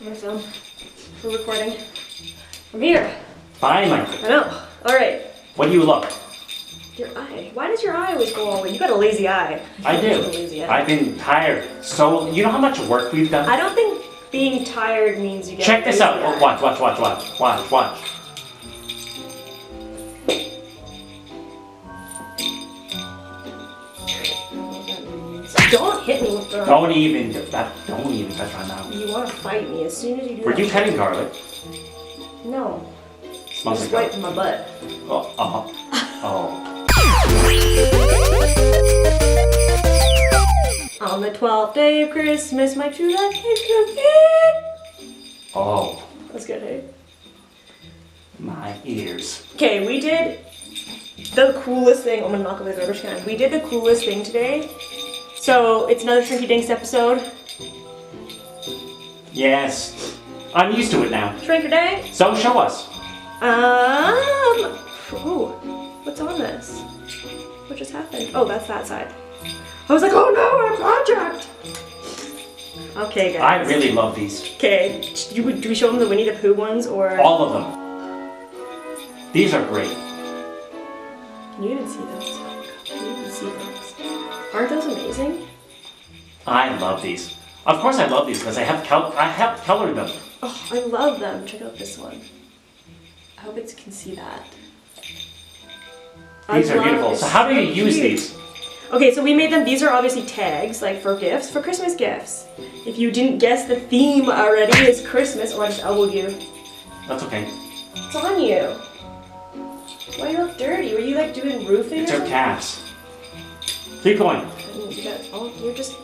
I'm gonna film. We're recording. I'm here. Finally. I know. Alright. What do you look? Your eye. Why does your eye always go all the way? You got a lazy eye. I do. I've been tired. So, you know how much work we've done? I don't think being tired means you get Check this out. eye. Oh, watch. Don't hit me with the... Don't even touch my mouth. You want to fight me as soon as you do Were that. you cutting garlic? No. Smells Just like wiping my butt. Oh. On the 12th day of Christmas, my true love came to me. Oh. That's good, hey? My ears. Okay, we did the coolest thing. I'm gonna knock over the garbage can. We did the coolest thing today. So, it's another Shrinky Dinks episode. Yes. I'm used to it now. Shrinker Day. So, show us. Ooh, what's on this? What just happened? Oh, that's that side. I was like, oh no, our project! Okay, guys. I really love these. Okay, do we show them the Winnie the Pooh ones, or? All of them. These are great. Can you even see those? Can you even see those? Aren't those amazing? I love these. Of course I love these because I have colored them. Oh, I love them. Check out this one. I hope it can see that. These are beautiful. So how do you use these? Okay, so we made them. These are obviously tags, like for gifts, for Christmas gifts. If you didn't guess the theme already, it's Christmas. Oh, I just elbowed you. That's okay. It's on you. Why you look dirty? Were you like doing roofing? It's our calves. Keep going.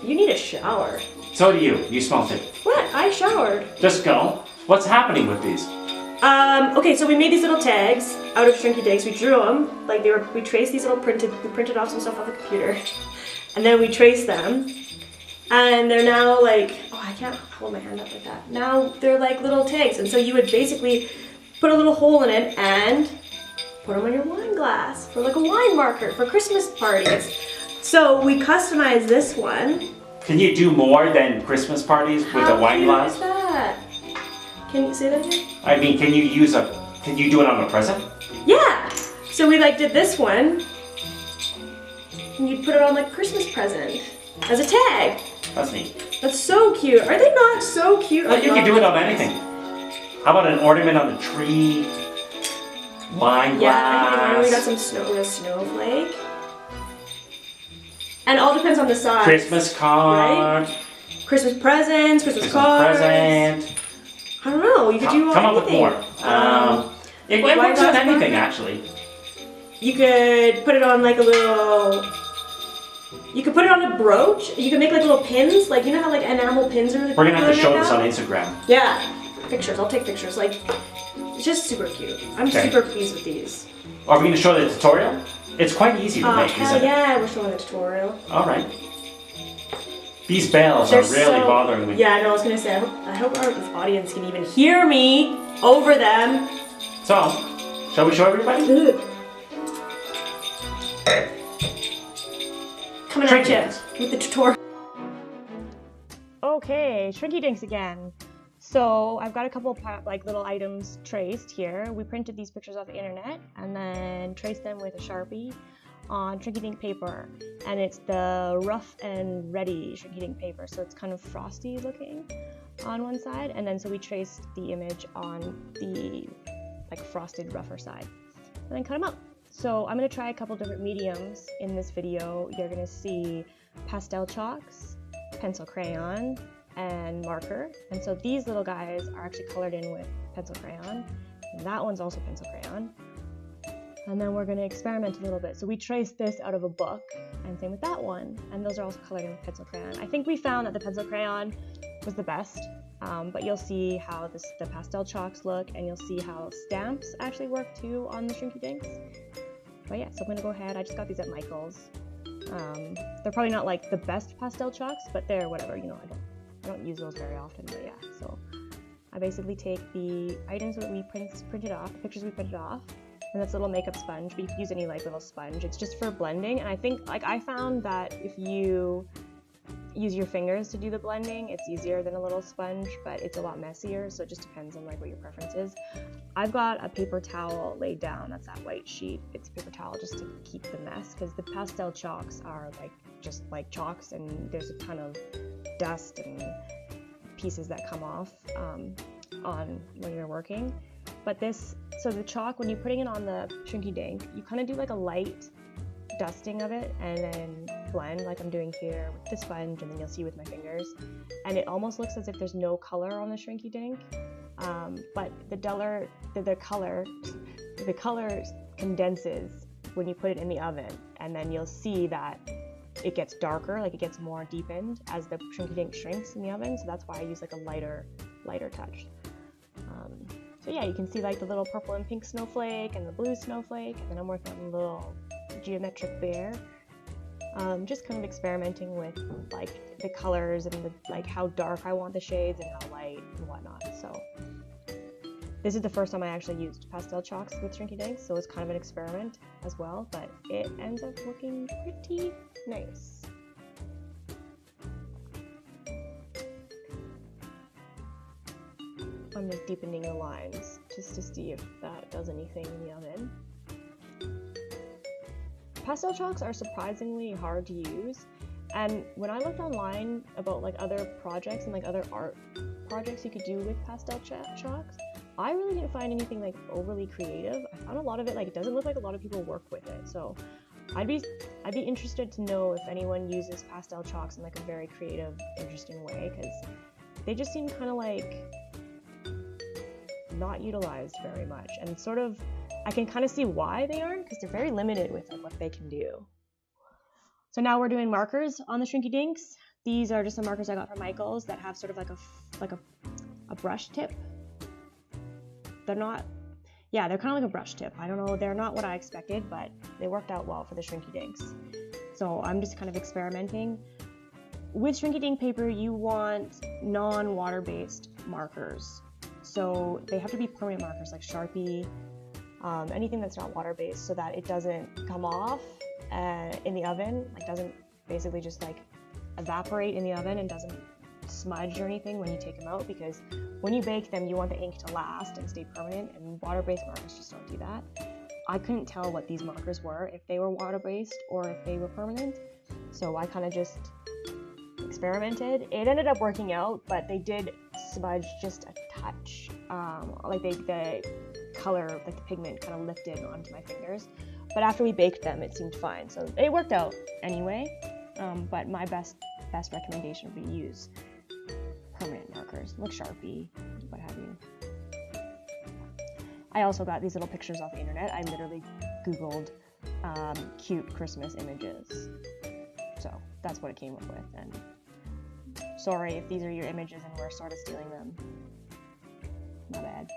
You need a shower. So do you. You smell it. What? I showered. Just go. What's happening with these? Okay, so we made these little tags out of Shrinky Dinks. We drew them, like we traced these little we printed off some stuff on the computer. And then we traced them. And they're now like, oh, I can't hold my hand up like that. Now they're like little tags. And so you would basically put a little hole in it and put them on your wine glass for like a wine marker for Christmas parties. So we customized this one. Can you do more than Christmas parties with a wine glass? How cute is that? Can you say that again? I mean, can you do it on a present? Yeah! So we like did this one. And you'd put it on like a Christmas present. As a tag. That's neat. That's so cute. Are they not so cute? Well, you can do it on anything. How about an ornament on a tree? Wine glass? Yeah, we got some snowflake. And it all depends on the size. Christmas card. Right? Christmas presents, Christmas cards. Present. I don't know, you could do Come anything. up with more. It works on anything, actually. You could put it on like a little... You could put it on a brooch. You could make like little pins. Like, you know how like enamel pins are really We're gonna have to show right this now? on Instagram. Yeah. Pictures. I'll take pictures. Like, it's just super cute. I'm super pleased with these. Are we gonna show the tutorial? It's quite easy to make, isn't it? Yeah, we're showing the tutorial. Alright. These bells are really bothering me. Yeah, I know, I was gonna say, I hope our audience can even hear me over them. So, shall we show everybody? Coming at you with the tutorial. Okay, Shrinky Dinks again. So I've got a couple of like little items traced here. We printed these pictures off the internet and then traced them with a Sharpie on Shrinky Dink paper. And it's the rough and ready Shrinky Dink paper. So it's kind of frosty looking on one side. And then so we traced the image on the like frosted rougher side. And then cut them up. So I'm gonna try a couple different mediums in this video. You're gonna see pastel chalks, pencil crayon, and marker. And so these little guys are actually colored in with pencil crayon. And that one's also pencil crayon. And then we're gonna experiment a little bit. So we traced this out of a book, and same with that one. And those are also colored in with pencil crayon. I think we found that the pencil crayon was the best, but you'll see how the pastel chalks look, and you'll see how stamps actually work too on the Shrinky Dinks. But yeah, so I'm gonna go ahead. I just got these at Michael's. They're probably not like the best pastel chalks, but they're whatever, you know, I don't use those very often, but yeah. So I basically take the items that we printed off, the pictures we printed off, and this little makeup sponge, but you can use any like little sponge. It's just for blending, and I think, like, I found that if you use your fingers to do the blending. It's easier than a little sponge, but it's a lot messier, so it just depends on like what your preference is. I've got a paper towel laid down. That's that white sheet. It's a paper towel just to keep the mess, because the pastel chalks are like just like chalks, and there's a ton of dust and pieces that come off on when you're working. But so the chalk, when you're putting it on the Shrinky Dink, you kind of do like a light dusting of it and then blend like I'm doing here with the sponge, and then you'll see with my fingers, and it almost looks as if there's no color on the Shrinky Dink, but the color condenses when you put it in the oven, and then you'll see that it gets darker, like it gets more deepened as the Shrinky Dink shrinks in the oven. So that's why I use like a lighter touch. So yeah, you can see like the little purple and pink snowflake and the blue snowflake, and then I'm working on a little geometric bear. Just kind of experimenting with like the colors and like how dark I want the shades and how light and whatnot. So this is the first time I actually used pastel chalks with Shrinky Dinks, so it's kind of an experiment as well, but it ends up looking pretty nice. I'm just deepening the lines just to see if that does anything in the oven. Pastel chalks are surprisingly hard to use, and when I looked online about like other projects and like other art projects you could do with pastel chalks, I really didn't find anything like overly creative. I found a lot of it like it doesn't look like a lot of people work with it, so I'd be interested to know if anyone uses pastel chalks in like a very creative, interesting way, because they just seem kind of like not utilized very much, and sort of I can kind of see why they aren't, because they're very limited with like what they can do. So now we're doing markers on the Shrinky Dinks. These are just some markers I got from Michael's that have sort of like a brush tip. They're not, yeah, they're kind of like a brush tip. I don't know, they're not what I expected, but they worked out well for the Shrinky Dinks. So I'm just kind of experimenting. With Shrinky Dink paper, you want non-water-based markers. So they have to be permanent markers like Sharpie, anything that's not water-based, so that it doesn't come off in the oven, like doesn't basically just like evaporate in the oven and doesn't smudge or anything when you take them out, because when you bake them you want the ink to last and stay permanent, and water-based markers just don't do that. I couldn't tell what these markers were, if they were water-based or if they were permanent, so I kind of just experimented. It ended up working out, but they did smudge just a touch, like the color, like the pigment kind of lifted onto my fingers, but after we baked them it seemed fine, so it worked out anyway. But my best recommendation would be use permanent markers like Sharpie, what have you. I also got these little pictures off the internet. I literally googled cute Christmas images, so that's what it came up with, and sorry if these are your images and we're sort of stealing them. My bad.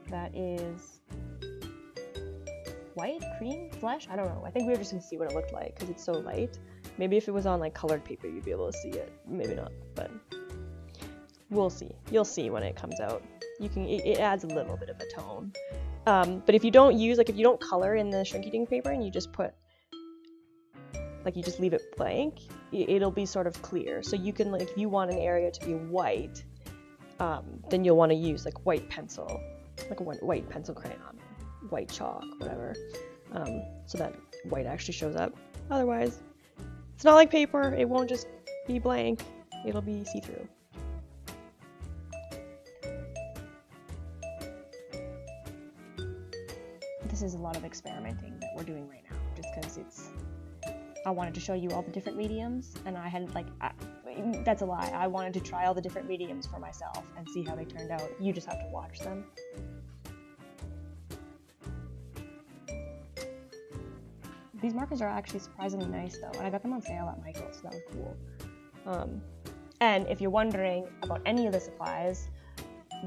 That is white, cream, flesh? I don't know. I think we were just gonna see what it looked like because it's so light. Maybe if it was on like colored paper you'd be able to see it. Maybe not, but we'll see. You'll see when it comes out. It adds a little bit of a tone. But if you don't use, like if you don't color in the Shrinky Dink paper and you just put, like you just leave it blank, it'll be sort of clear. So you can, like if you want an area to be white, then you'll want to use like white pencil, like a white pencil crayon, white chalk, whatever, so that white actually shows up. Otherwise, it's not like paper, it won't just be blank, it'll be see-through. This is a lot of experimenting that we're doing right now, just because I wanted to show you all the different mediums, and I had that's a lie, I wanted to try all the different mediums for myself and see how they turned out. You just have to watch them. These markers are actually surprisingly nice though, and I got them on sale at Michael's, so that was cool. And if you're wondering about any of the supplies,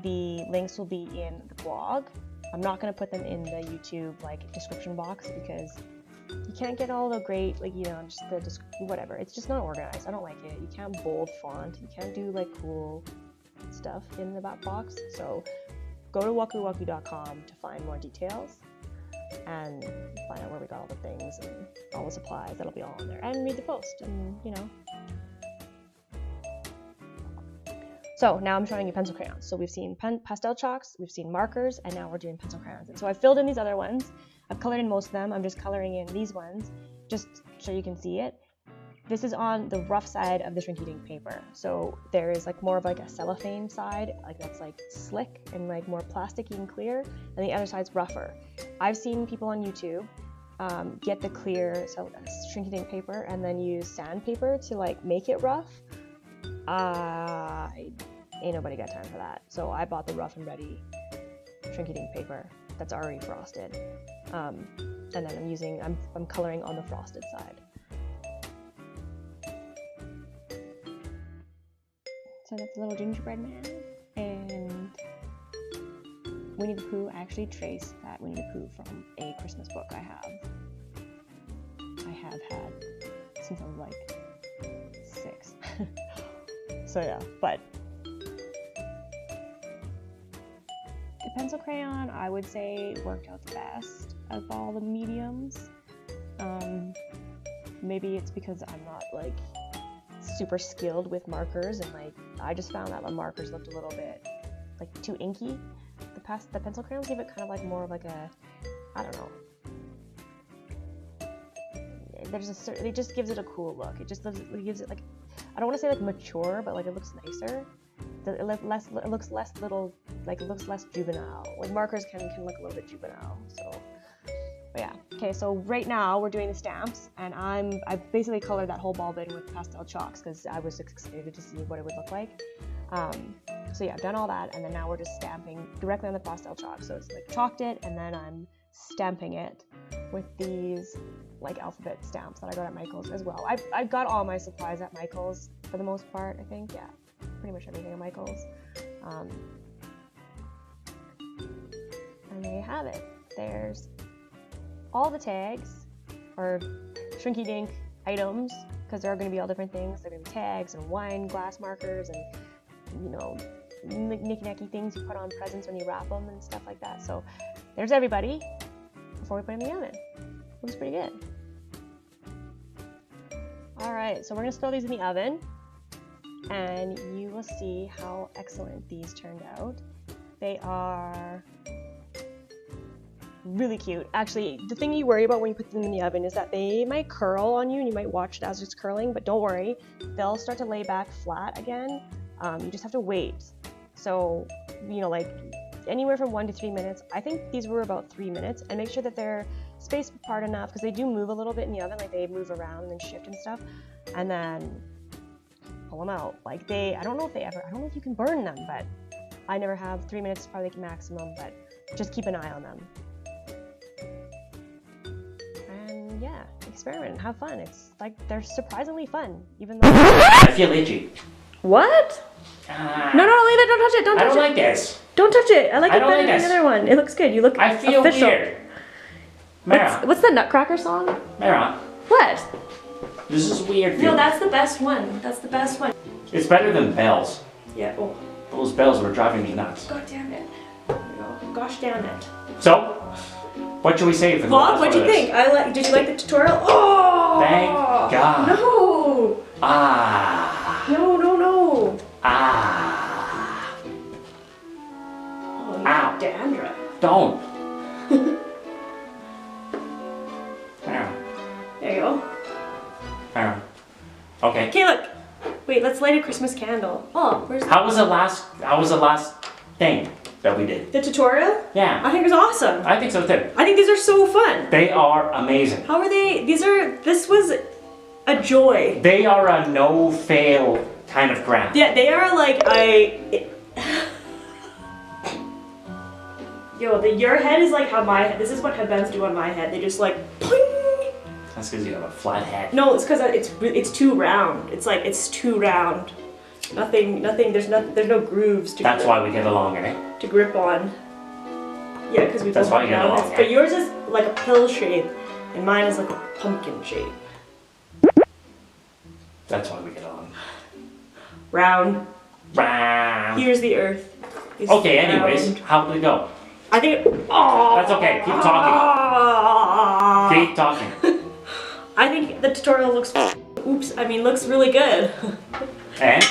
the links will be in the blog. I'm not going to put them in the YouTube description box because you can't get all the great, just the whatever. It's just not organized. I don't like it. You can't bold font. You can't do cool stuff in the back box. So go to wakkuwakku.com to find more details. and find out where we got all the things and all the supplies. That'll be all in there, and read the post, and you know. So now I'm showing you pencil crayons. So we've seen pastel chalks, we've seen markers, and now we're doing pencil crayons. And so I filled in these other ones. I've colored in most of them. I'm just coloring in these ones, just so you can see it. This is on the rough side of the Shrinky Dink paper. So there is like more of like a cellophane side, like that's like slick and like more plasticky and clear, and the other side's rougher. I've seen people on YouTube get the clear Shrinky Dink paper and then use sandpaper to like make it rough. Ain't nobody got time for that. So I bought the rough and ready Shrinky Dink paper that's already frosted. And then I'm coloring on the frosted side. So that's a little gingerbread man. And Winnie the Pooh, I actually traced that Winnie the Pooh from a Christmas book I have had since I was like 6. So yeah, but the pencil crayon, I would say, worked out the best of all the mediums. Maybe it's because I'm not like super skilled with markers, and like I just found that the markers looked a little bit like too inky. The pencil crayons gave it kind of like more of like a, I don't know. It just gives it a cool look. It gives it like, I don't want to say like mature, but like it looks nicer. It looks less juvenile. Like markers can look a little bit juvenile. So, but yeah. Okay, so right now we're doing the stamps, and I've basically colored that whole ball bin with pastel chalks because I was excited to see what it would look like. So yeah, I've done all that, and then now we're just stamping directly on the pastel chalk. So it's like chalked it, and then I'm stamping it with these like alphabet stamps that I got at Michael's as well. I've got all my supplies at Michael's for the most part, I think. Yeah, pretty much everything at Michael's. And there you have it. There's all the tags, or Shrinky Dink items, because there are going to be all different things. There are going to be tags and wine glass markers and, you know, knicky-knacky things you put on presents when you wrap them and stuff like that. So there's everybody before we put it in the oven. Looks pretty good. Alright, so we're going to throw these in the oven, and you will see how excellent these turned out. They are really cute. Actually, the thing you worry about when you put them in the oven is that they might curl on you, and you might watch it as it's curling, but don't worry. They'll start to lay back flat again. You just have to wait. So, you know, like anywhere from 1 to 3 minutes. I think these were about 3 minutes, and make sure that they're spaced apart enough, because they do move a little bit in the oven, like they move around and shift and stuff, and then pull them out. Like I don't know if you can burn them, but I never have. 3 minutes is probably the maximum, but just keep an eye on them. And yeah, experiment and have fun. It's like, they're surprisingly fun, even though I feel itchy. What? No, leave it. Don't touch it. Don't touch it. I don't like this. Don't touch it. I like it better than the other one. It looks good. You look I feel official. weird. Mara. What's the Nutcracker song? Mara. What? This is weird. No, that's the best one. That's the best one. It's better than bells. Yeah. Oh. Those bells were driving me nuts. God damn it. There we go. Gosh damn it. So, what should we say for the last Vlog, what'd you think? Did you like the tutorial? Oh! Thank God. No! Ah. No. Ah. Oh, you Ow. dandruff. Don't. Mara. There you go. Mara. Okay. Okay, look. Wait, let's light a Christmas candle. Oh, where's How was the last thing that we did? the tutorial? Yeah. I think it was awesome. I think so too. I think these are so fun. They are amazing. How are they? This was a joy. They are a no-fail kind of craft. Yeah, they are like your head is like how this is what headbands do on my head. They just like poing. That's because you have a flat head. No, it's because it's too round. It's too round. Nothing. There's no grooves to. That's why we get along, eh? To grip on. Yeah, because we. That's why you get along. But yours is like a pill shape, and mine is like a pumpkin shape. That's why we get along. Round. Round. Here's the Earth. Okay. Anyways, how did it go? I think. Oh. That's okay. Keep talking. Keep talking. I think the tutorial looks looks really good. And?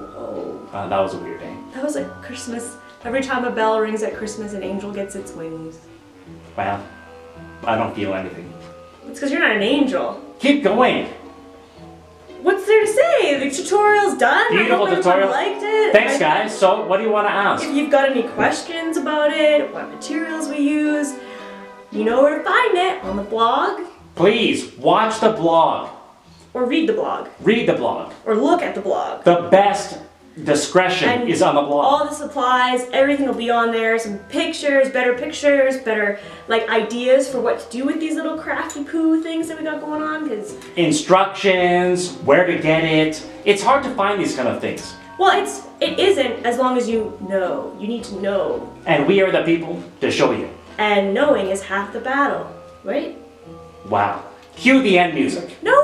Whoa. That was a weird day. That was like Christmas. Every time a bell rings at Christmas, an angel gets its wings. Well, I don't feel anything. It's because you're not an angel. Keep going. What's there to say? The tutorial's done. Beautiful I hope tutorial. everyone liked it. Thanks, guys. So, what do you want to ask? If you've got any questions about it, what materials we use, you know where to find it on the blog. Please, watch the blog. Or read the blog. Read the blog. Or look at the blog. The best discretion is on the blog. All the supplies, everything will be on there. Some pictures, better like ideas for what to do with these little crafty poo things that we got going on. Cause instructions, where to get it. It's hard to find these kind of things. Well, it isn't as long as you know. You need to know. And we are the people to show you. And knowing is half the battle, right? Wow. Cue the end music. No,